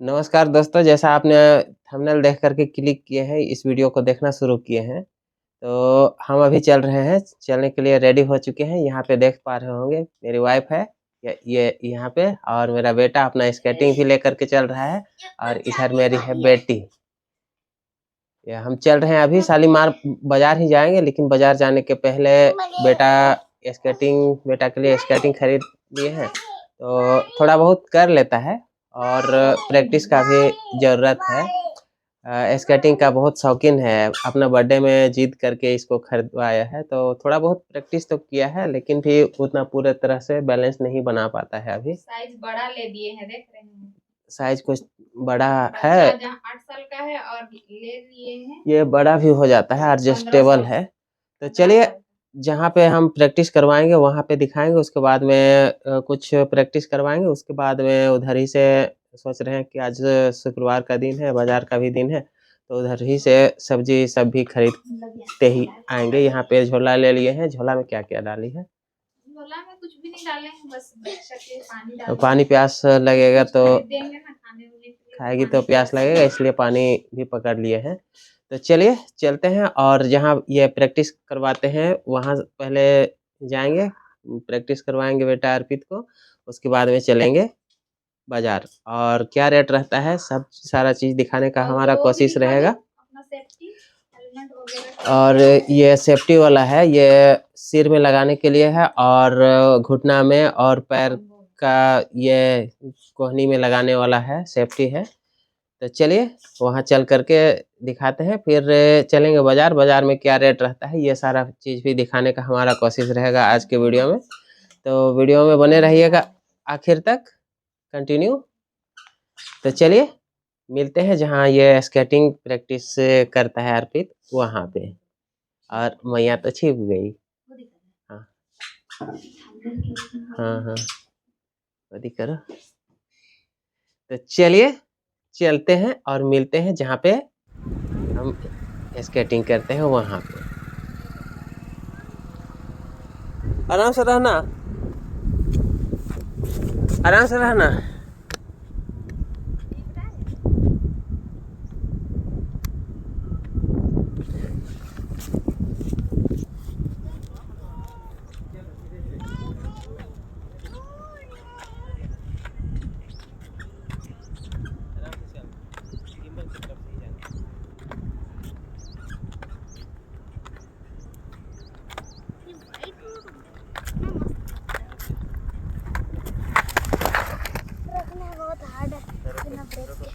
नमस्कार दोस्तों, जैसा आपने थंबनेल देख कर के क्लिक किए हैं, इस वीडियो को देखना शुरू किए हैं, तो हम अभी चल रहे हैं, चलने के लिए रेडी हो चुके हैं। यहाँ पे देख पा रहे होंगे मेरी वाइफ है, ये यहाँ पे, और मेरा बेटा अपना स्केटिंग भी लेकर के चल रहा है, और इधर मेरी है बेटी। ये हम चल रहे हैं अभी शालीमार बाज़ार ही जाएँगे, लेकिन बाज़ार जाने के पहले बेटा के लिए स्केटिंग खरीद लिए हैं, तो थोड़ा बहुत कर लेता है और प्रैक्टिस का भी ज़रूरत है। स्केटिंग का बहुत शौकीन है, अपना बर्थडे में जिद करके इसको खरीदवाया है, तो थोड़ा बहुत प्रैक्टिस तो किया है, लेकिन भी उतना पूरे तरह से बैलेंस नहीं बना पाता है अभी। साइज बड़ा ले दिए हैं, देख रहे हैं। साइज कुछ बड़ा है, 8 साल का है और ले लिए हैं। ये बड़ा भी हो जाता है, एडजस्टेबल है। तो चलिए, जहाँ पे हम प्रैक्टिस करवाएँगे वहाँ पे दिखाएँगे, उसके बाद में कुछ प्रैक्टिस करवाएँगे, उसके बाद में उधर ही से सोच रहे हैं कि आज शुक्रवार का दिन है, बाज़ार का भी दिन है, तो उधर ही से सब्ज़ी सब भी खरीदते ही आएँगे। यहाँ पे झोला ले लिए हैं, झोला में क्या-क्या डाली है? झोला में कुछ भी नहीं डाले हैं, बस पानी तो डाले। पानी प्यास लगेगा तो देंगे ना खाने के लिए, खाएगी तो प्यास लगेगा, इसलिए पानी भी पकड़ लिए हैं। तो चलिए चलते हैं और जहाँ ये प्रैक्टिस करवाते हैं वहाँ पहले जाएँगे, प्रैक्टिस करवाएँगे बेटा अर्पित को, उसके बाद में चलेंगे बाज़ार, और क्या रेट रहता है सब सारा चीज़ दिखाने का हमारा कोशिश रहेगा। अपना सेफ्टी हेलमेट वगैरह। और ये सेफ्टी वाला है, ये सिर में लगाने के लिए है, और घुटना में और पैर का ये कोहनी में लगाने वाला है, सेफ्टी है। तो चलिए वहाँ चल कर के दिखाते हैं, फिर चलेंगे बाज़ार, बाज़ार में क्या रेट रहता है, ये सारा चीज़ भी दिखाने का हमारा कोशिश रहेगा आज के वीडियो में। तो वीडियो में बने रहिएगा आखिर तक, कंटिन्यू। तो चलिए मिलते हैं जहाँ ये स्केटिंग प्रैक्टिस करता है अर्पित, वहाँ पे। और मैया तो छिप गई। हाँ हाँ हाँ, वही करो। तो चलिए चलते हैं और मिलते हैं जहाँ पे हम स्केटिंग करते हैं वहाँ पे। आराम से रहना, आराम से रहना।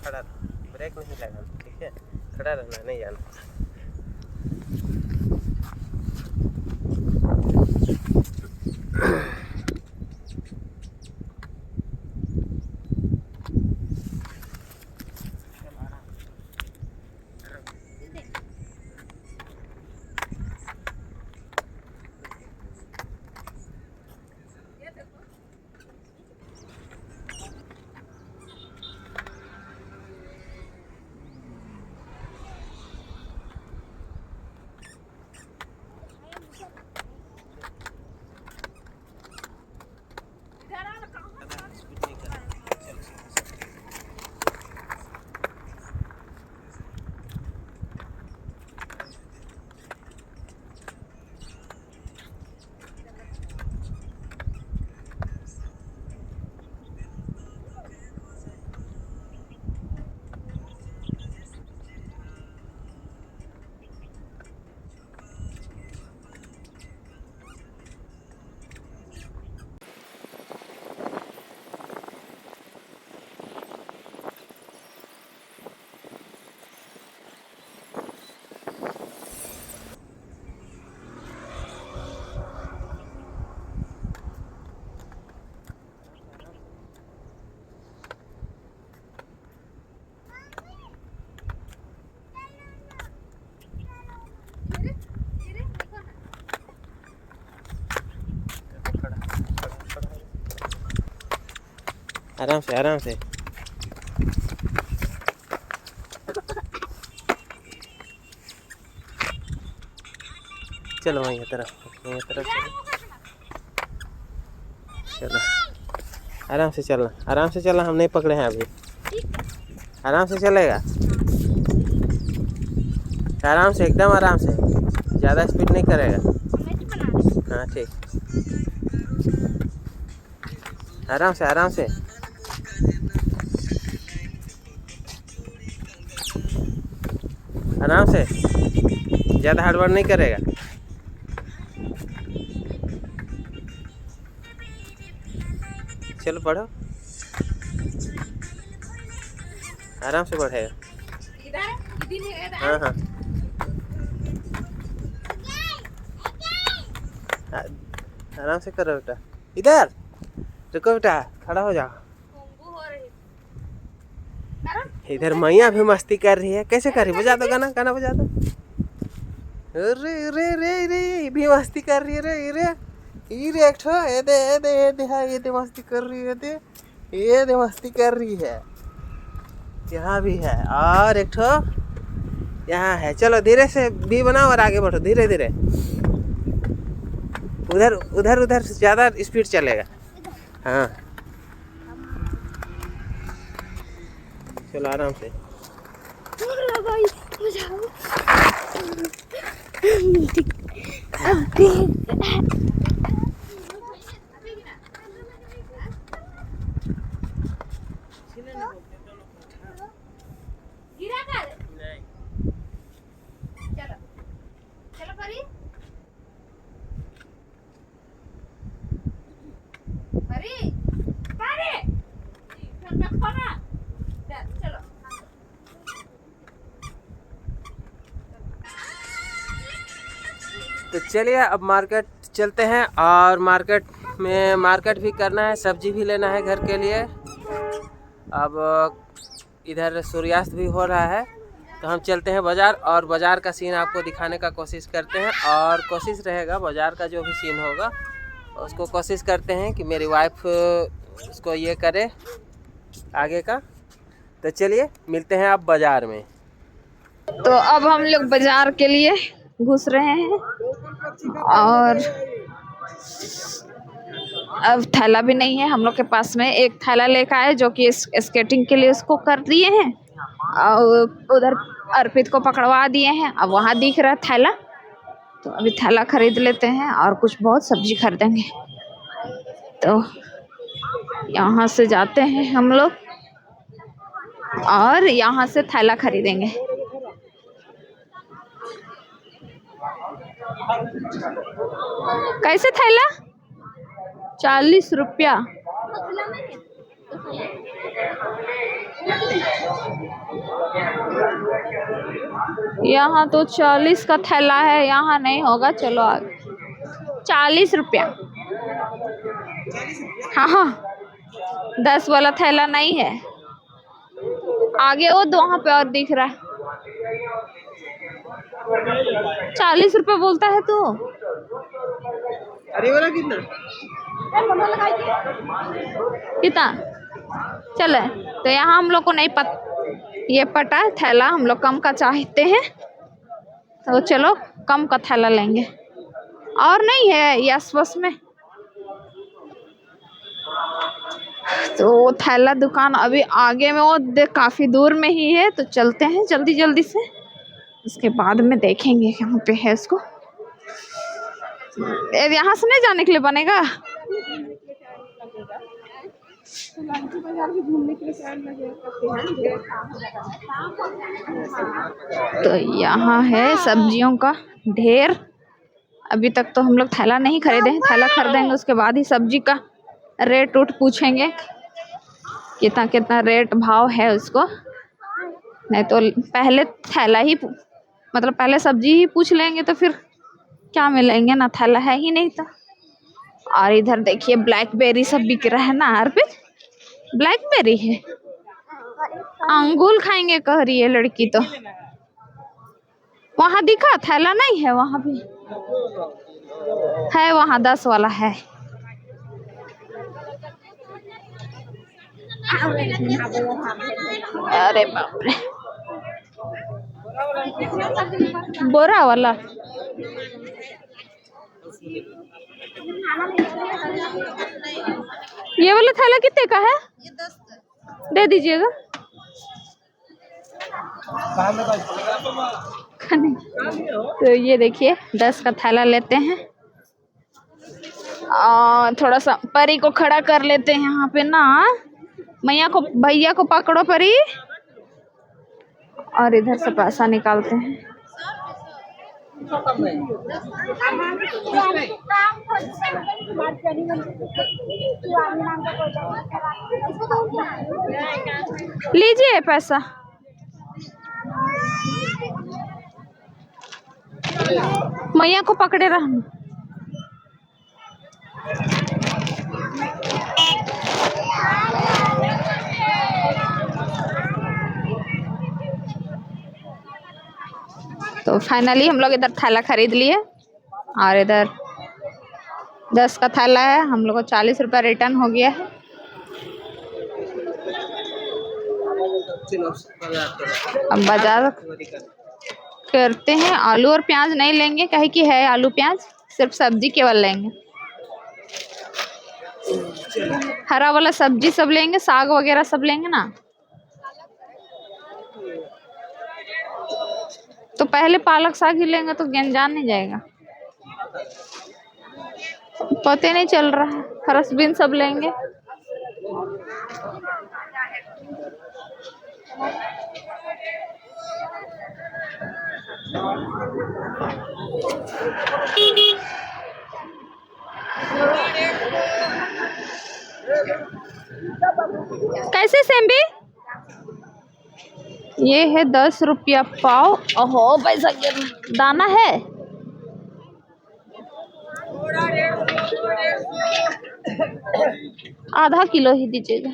खड़ा, ब्रेक नहीं लगा, ठीक है, खड़ा रहना, नहीं जाना। आराम से, आराम से। चलो वहीं तरफ चलो, चलो आराम से चलना, आराम से चलना, हम नहीं पकड़े हैं अभी। आराम से चलेगा, आराम से, एकदम आराम से, ज़्यादा स्पीड नहीं करेगा। हाँ ठीक, आराम से आराम से। आराम से, ज़्यादा हड़बड़ नहीं करेगा। चलो पढ़ो, आराम से बढ़ेगा। हाँ हाँ, आराम से करो बेटा। इधर रुको बेटा, खड़ा हो जाओ। इधर मैया भी मस्ती कर रही है। कैसे कर रही, बजा दो गाना, गाना बजा दो। अरे रे रे रे, ये भी मस्ती कर रही है रे। ये एक ठो, ये दे मस्ती कर रही है, ये दे मस्ती कर रही है। यहाँ भी है और एक ठो यहाँ है। चलो धीरे से भी बनाओ और आगे बढ़ो, धीरे धीरे। उधर उधर उधर से ज़्यादा स्पीड चलेगा। हाँ चलो आराम से। गिरा कर चलो चलो परी परी परी रखो ना चलो। तो चलिए अब मार्केट चलते हैं, और मार्केट भी करना है, सब्जी भी लेना है घर के लिए। अब इधर सूर्यास्त भी हो रहा है, तो हम चलते हैं बाज़ार, और बाज़ार का सीन आपको दिखाने का कोशिश करते हैं। और कोशिश रहेगा बाज़ार का जो भी सीन होगा उसको कोशिश करते हैं कि मेरी वाइफ उसको ये करे आगे का। तो चलिए मिलते हैं अब बाज़ार में। तो अब हम लोग बाजार के लिए घुस रहे हैं, और अब थैला भी नहीं है हम लोग के पास में। एक थैला लेकर आए जो कि स्केटिंग के लिए उसको कर दिए हैं, और उधर अर्पित को पकड़वा दिए हैं। अब वहाँ दिख रहा थैला, तो अभी थैला खरीद लेते हैं और कुछ बहुत सब्जी खरीदेंगे। तो यहाँ से जाते हैं हम लोग और यहाँ से थैला खरीदेंगे। कैसे थैला? 40 रुपया। यहाँ तो 40 का थैला है, यहाँ नहीं होगा। चलो आगे। 40 रुपया। हाँ 10 वाला थैला नहीं है। आगे वो वहाँ पे और दिख रहा है। 40 रुपये बोलता है तू। अरे वाला कितना कितना चले? तो यहाँ हम लोग को नहीं ये पता थैला हम लोग कम का चाहते हैं, तो चलो कम का थैला लेंगे। और नहीं है यस बस में, तो थैला दुकान अभी आगे में वो काफ़ी दूर में ही है। तो चलते हैं जल्दी जल्दी से, उसके बाद में देखेंगे कहाँ पे है इसको। यहाँ से नहीं जाने के लिए बनेगा। तो यहाँ है सब्जियों का ढेर। अभी तक तो हम लोग थैला नहीं खरीदे हैं, थैला खरीदेंगे उसके बाद ही सब्जी का रेट उट पूछेंगे, कितना कितना रेट भाव है उसको। नहीं तो पहले थैला ही मतलब पहले सब्जी ही पूछ लेंगे, तो फिर क्या मिलेंगे ना, थैला है ही नहीं तो। और इधर देखिए ब्लैकबेरी सब बिक रहा है ना अर्पित। ब्लैकबेरी है, अंगूर खाएंगे कह रही है लड़की। तो वहाँ दिखा थैला नहीं है, वहाँ भी है, वहाँ 10 वाला है। अरे बाप रे, बोरा वाला। ये वाला थैला कितने का है? ये 10 का। दे दीजिएगा। तो ये देखिए 10 का थैला लेते हैं और थोड़ा सा परी को खड़ा कर लेते हैं यहाँ पे ना। मैया को भैया को पकड़ो परी और इधर से पैसा निकालते हैं। लीजिए पैसा। मैया को पकड़े रहना। तो फाइनली हम लोग इधर थैला खरीद लिए और इधर 10 का थैला है। हम लोग को 40 रुपया रिटर्न हो गया है। अब बाजार करते हैं। आलू और प्याज नहीं लेंगे काहे कि है आलू प्याज, सिर्फ सब्जी केवल लेंगे। हरा वाला सब्जी सब लेंगे, साग वगैरह सब लेंगे ना। तो पहले पालक साग ही लेंगे तो जान नहीं जाएगा, पता नहीं चल रहा है। फरस बीन सब लेंगे। कैसे सेम्बी? ये है 10 रुपया पाव। ओहो पैसा गिर, दाना है। आधा किलो ही दीजिएगा।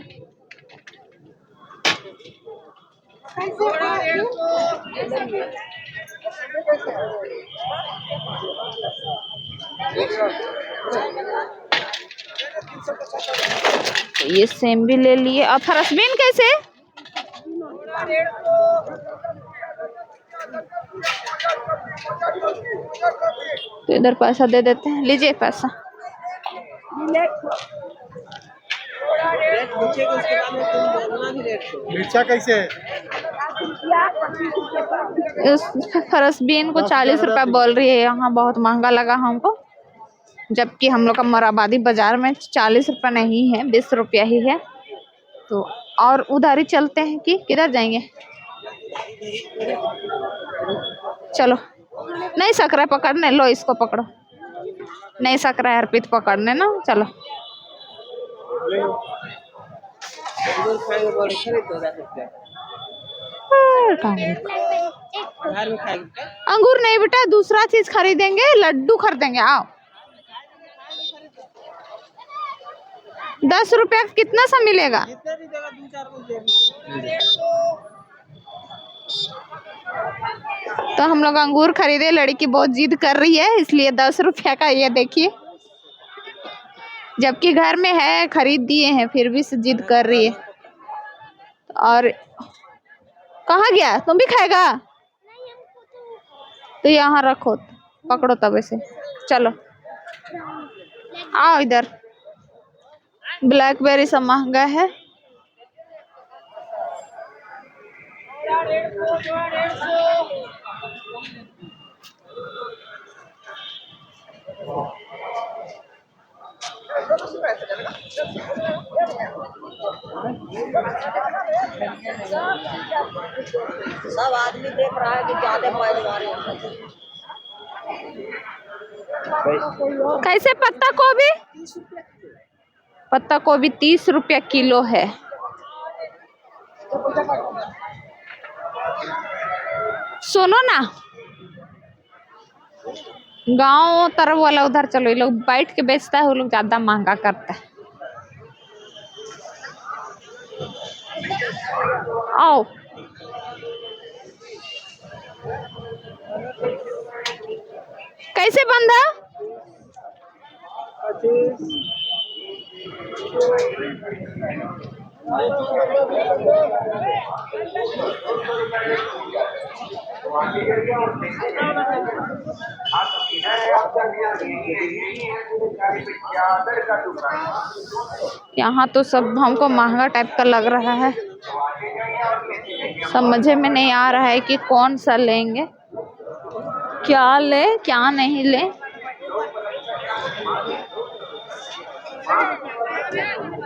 ये सेम भी ले लिए। और फरसबीन कैसे? तो इधर पैसा दे देते हैं, लीजिए पैसा। मिर्चा कैसे है? फरसबीन को 40 रुपया बोल रही है, यहाँ बहुत महंगा लगा हमको। जबकि हम लोग का मोराबादी बाजार में 40 रुपया नहीं है, 20 रुपया ही है। तो और उधर ही चलते हैं कि किधर जाएंगे? चलो। नहीं सक रहा है पकड़ने, लो इसको पकड़ो। नहीं सक रहा है अर्पित पकड़ने ना, चलो। अंगूर नहीं बेटा, दूसरा चीज खरीदेंगे, लड्डू खरीदेंगे। आओ। 10 रुपया कितना सा मिलेगा? तो हम लोग अंगूर खरीदे। लड़की बहुत जिद कर रही है इसलिए 10 रुपया का ये देखिए। जबकि घर में है, खरीद दिए हैं, फिर भी जिद कर रही है। और कहाँ गया? तुम भी खाएगा? तो यहाँ रखो, पकड़ो तब से। चलो आओ इधर। ब्लैकबेरी सब महंगा है। सब आदमी देख रहा है कि ज्यादा पैदावार। कैसे पत्ता गोभी? पत्ता गोभी 30 रुपया किलो है। सुनो ना, गांव तरफ वाला उधर चलो। ये लोग बैठ के बेचता है, वो लोग ज्यादा महंगा करता है। आओ। कैसे बंधा? यहाँ तो सब हमको महंगा टाइप का लग रहा है। समझ में नहीं आ रहा है कि कौन सा लेंगे, क्या ले क्या नहीं ले।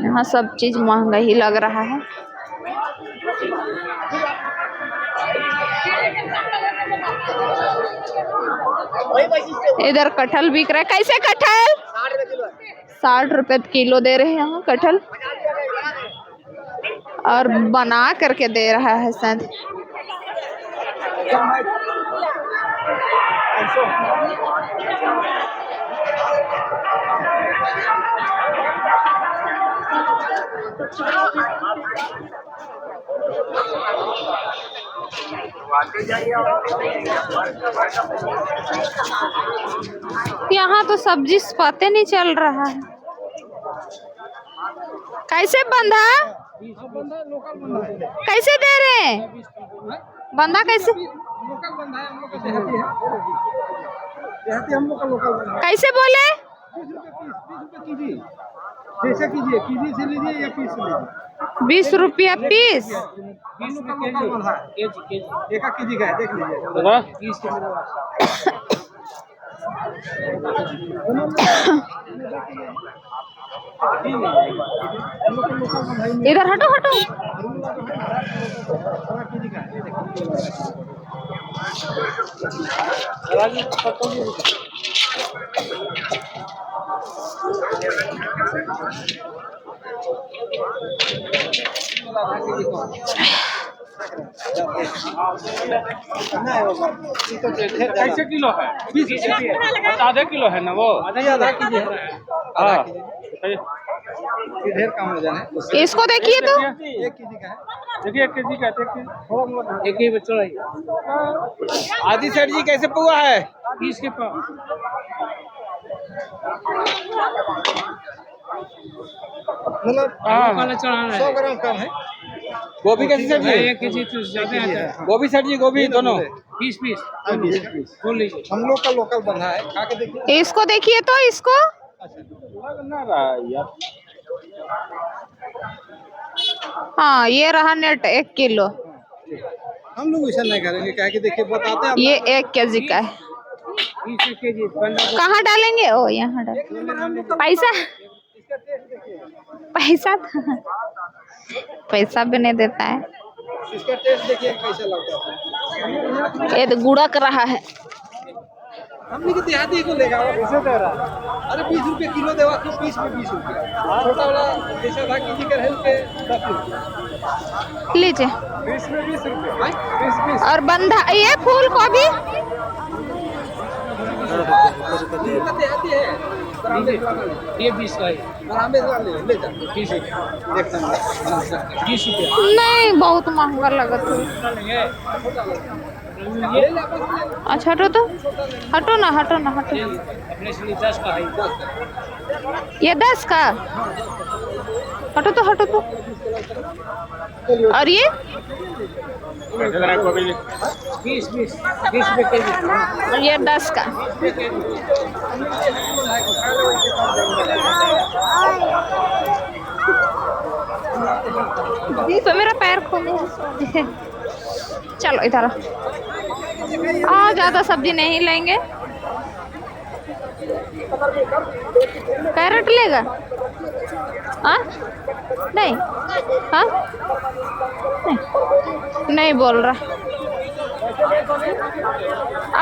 यहाँ सब चीज महंगा ही लग रहा है। इधर कटहल बिक रहा है। कैसे कटहल? 60 रुपए किलो दे रहे हैं यहाँ कटहल, और बना करके दे रहा है शायद। यहाँ तो सब्जी पता नहीं चल रहा है। कैसे बंधा? कैसे दे रहे हैं बंधा? कैसे कैसे बोले? 20 रुपए कीजिए, कीजी से लीजिए या पीस से लीजिए। 20 रुपया पीस। 20 रुपए केजी, एक केजी का है, देख लीजिए। इधर हटो हटो। कैसे किलो है? 20 आधा किलो है ना वो? आधा कीजिए। हाँ, ढेर काम हो जाने। इसको देखिए तो 1 केजी का है। देखिए 1 केजी का, देखिए 1 ही बच्चा। आदि सेठ जी कैसे पुआ है? 20 के पाव। मतलब 100 ग्राम कम है। गोभी कैसे सेठ जी? 1 केजी तो ज्यादा है। गोभी सेठ जी, गोभी दोनों 20 पीस। बोल लीजिए। हम लोग का लोकल बंधा है, खा के देखिए। इसको देखिए तो इसको। लग ना रहा है यार। हाँ ये रहा नेट 1 किलो। हम लोग ऐसा नहीं करेंगे, क्या कि देखिए बताते हैं। ये 1 केजी का है। 20 केजी कहाँ डालेंगे? ओ यहाँ डाल। पैसा पैसा पैसा भी नहीं देता है। इसका टेस्ट देखिए कैसा लगता है। ये तो गुड़क रहा है। हमने के देहाती को लेगा वो कैसे दे रहा? अरे 20 रुपए किलो देवा, क्यों 20 में 20 रुपए? छोटा वाला जैसे आधा केजी का है उसके 10 रुपए लीजिए। 20 में 20 रुपए। 20 और बंधा ये फूल गोभी देहाती है। ये 20 का है। ले जा 20 देखता हूँ। 20 रुपए नहीं, बहुत महंगा लगता है। अच्छा हटो तो, हटो ना हटो ना हटो। अपने से 10 का है। ये 10 का। हटो तो हटो तो। और ये 20 रुपए केजी। और ये 10 का। तो मेरा पैर खोले। चलो इधर आ। ज्यादा सब्जी नहीं लेंगे। कैरेट लेगा? हाँ नहीं, हाँ नहीं, नहीं बोल रहा।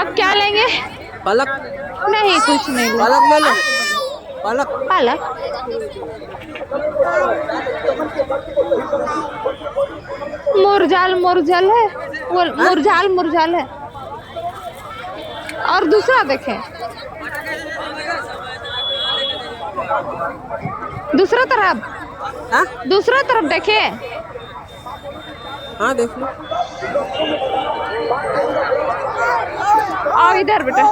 अब क्या लेंगे? पालक नहीं कुछ नहीं। पालक ले लो। पालक पालक मुरझाल मुरझाल है, वो मुरझाल मुरझाल है। और दूसरा देखें, दूसरा तरफ। हाँ दूसरा तरफ देखें। हाँ देख लो। आओ इधर बेटा।